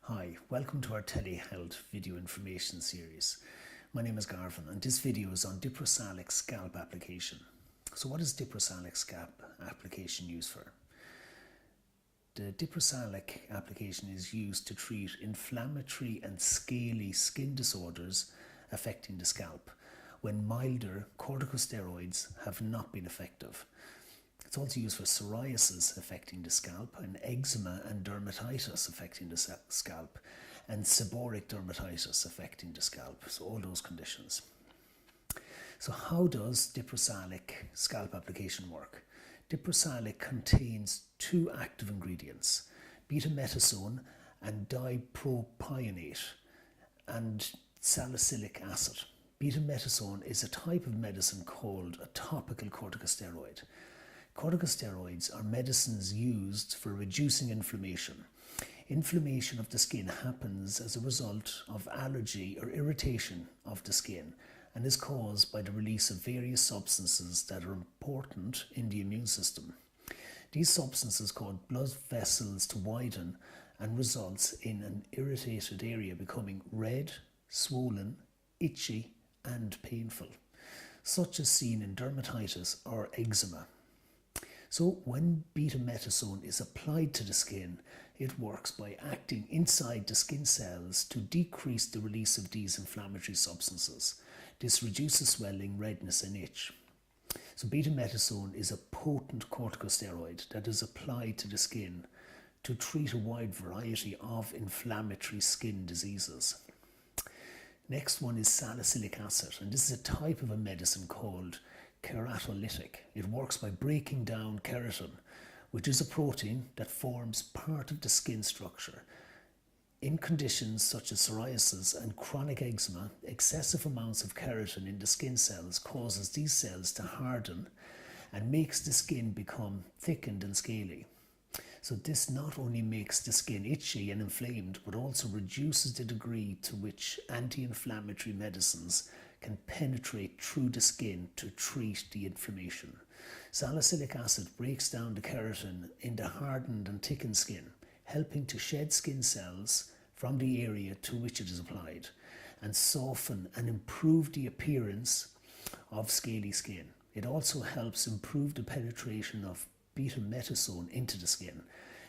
Hi, welcome to our telehealth video information series. My name is Garvin and this video is on Diprosalic Scalp application. So what is Diprosalic Scalp application used for? The Diprosalic application is used to treat inflammatory and scaly skin disorders affecting the scalp when milder corticosteroids have not been effective. It's also used for psoriasis affecting the scalp, and eczema and dermatitis affecting the scalp, and seborrhoeic dermatitis affecting the scalp. So all those conditions. So how does Diprosalic scalp application work? Diprosalic contains two active ingredients, beta-metasone and dipropionate, and salicylic acid. Beta-metasone is a type of medicine called a topical corticosteroid. Corticosteroids are medicines used for reducing inflammation. Inflammation of the skin happens as a result of allergy or irritation of the skin and is caused by the release of various substances that are important in the immune system. These substances cause blood vessels to widen and results in an irritated area becoming red, swollen, itchy and painful, such as seen in dermatitis or eczema. So when beta-metasone is applied to the skin, it works by acting inside the skin cells to decrease the release of these inflammatory substances. This reduces swelling, redness and itch. So beta-metasone is a potent corticosteroid that is applied to the skin to treat a wide variety of inflammatory skin diseases. Next one is salicylic acid, and this is a type of a medicine called keratolytic. It works by breaking down keratin, which is a protein that forms part of the skin structure. In conditions such as psoriasis and chronic eczema, excessive amounts of keratin in the skin cells causes these cells to harden and makes the skin become thickened and scaly. So this not only makes the skin itchy and inflamed, but also reduces the degree to which anti-inflammatory medicines can penetrate through the skin to treat the inflammation. Salicylic acid breaks down the keratin in the hardened and thickened skin, helping to shed skin cells from the area to which it is applied and soften and improve the appearance of scaly skin. It also helps improve the penetration of beta-metasone into the skin,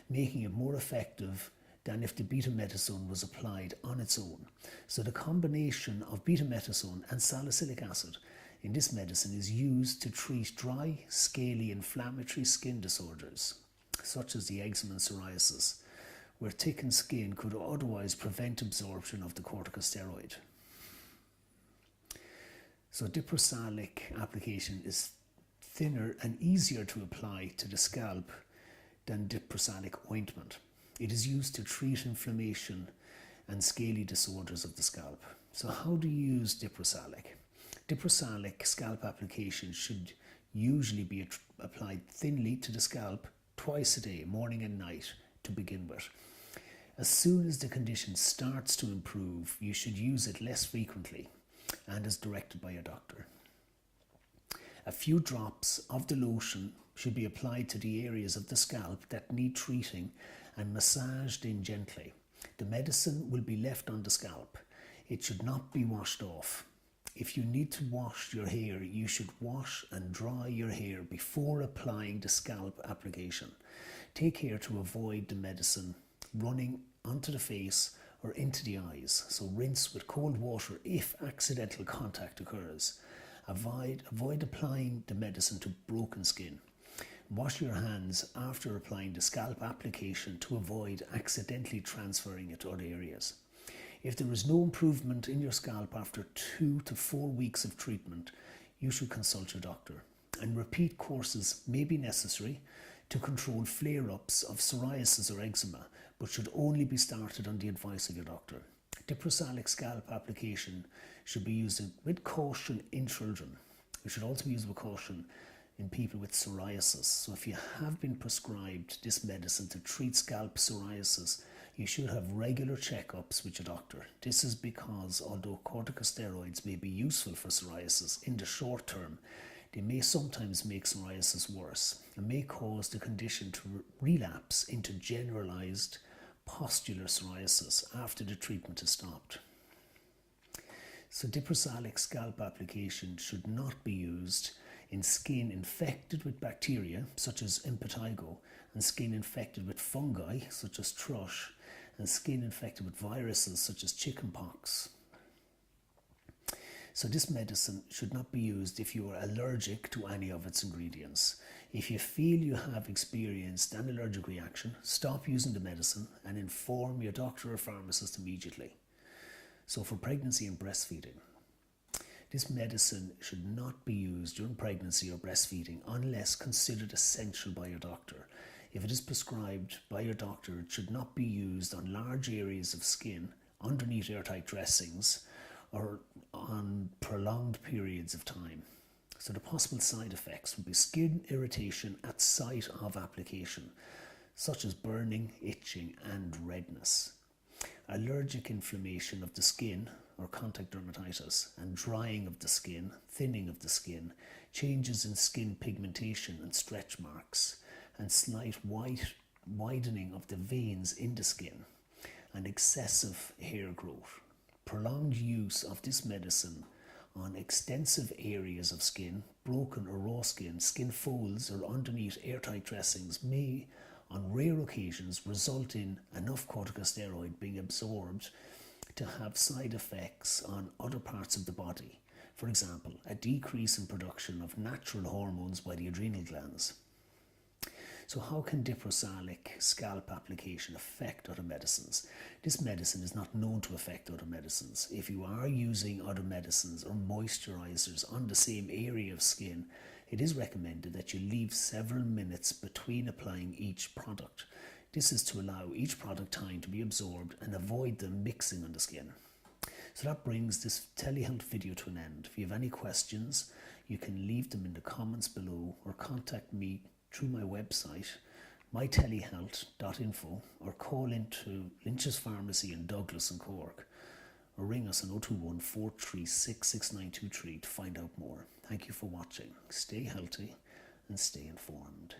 making it more effective than if the beta-metasone was applied on its own. So the combination of beta-metasone and salicylic acid in this medicine is used to treat dry, scaly, inflammatory skin disorders, such as the eczema and psoriasis, where thickened skin could otherwise prevent absorption of the corticosteroid. So Diprosalic application is thinner and easier to apply to the scalp than Diprosalic ointment. It is used to treat inflammation and scaly disorders of the scalp. So how do you use Diprosalic? Diprosalic scalp application should usually be applied thinly to the scalp twice a day, morning and night, to begin with. As soon as the condition starts to improve, you should use it less frequently and as directed by a doctor. A few drops of the lotion should be applied to the areas of the scalp that need treating and massaged in gently. The medicine will be left on the scalp. It should not be washed off. If you need to wash your hair, you should wash and dry your hair before applying the scalp application. Take care to avoid the medicine running onto the face or into the eyes. So rinse with cold water if accidental contact occurs. Avoid applying the medicine to broken skin. Wash your hands after applying the scalp application to avoid accidentally transferring it to other areas. If there is no improvement in your scalp after 2 to 4 weeks of treatment, you should consult your doctor. And repeat courses may be necessary to control flare-ups of psoriasis or eczema, but should only be started on the advice of your doctor. Diprosalic scalp application should be used with caution in children. It should also be used with caution in people with psoriasis. So if you have been prescribed this medicine to treat scalp psoriasis, you should have regular checkups with your doctor. This is because although corticosteroids may be useful for psoriasis in the short term, they may sometimes make psoriasis worse and may cause the condition to relapse into generalized pustular psoriasis after the treatment is stopped. So Diprosalic scalp application should not be used in skin infected with bacteria such as impetigo, and skin infected with fungi such as thrush, and skin infected with viruses such as chickenpox. So this medicine should not be used if you are allergic to any of its ingredients. If you feel you have experienced an allergic reaction, stop using the medicine and inform your doctor or pharmacist immediately. So for pregnancy and breastfeeding, this medicine should not be used during pregnancy or breastfeeding unless considered essential by your doctor. If it is prescribed by your doctor, it should not be used on large areas of skin, underneath airtight dressings, or on prolonged periods of time. So the possible side effects would be skin irritation at site of application, such as burning, itching, and redness. Allergic inflammation of the skin or contact dermatitis, and drying of the skin, thinning of the skin, changes in skin pigmentation and stretch marks, and slight widening of the veins in the skin, and excessive hair growth. Prolonged use of this medicine on extensive areas of skin, broken or raw skin, skin folds, or underneath airtight dressings may, on rare occasions, result in enough corticosteroid being absorbed to have side effects on other parts of the body. For example, a decrease in production of natural hormones by the adrenal glands. So how can Diprosalic scalp application affect other medicines? This medicine is not known to affect other medicines. If you are using other medicines or moisturizers on the same area of skin, it is recommended that you leave several minutes between applying each product. This is to allow each product time to be absorbed and avoid them mixing on the skin. So that brings this telehealth video to an end. If you have any questions, you can leave them in the comments below or contact me through my website, mytelehealth.info, or call into Lynch's Pharmacy in Douglas and Cork, or ring us on 021 436 6923 to find out more. Thank you for watching. Stay healthy and stay informed.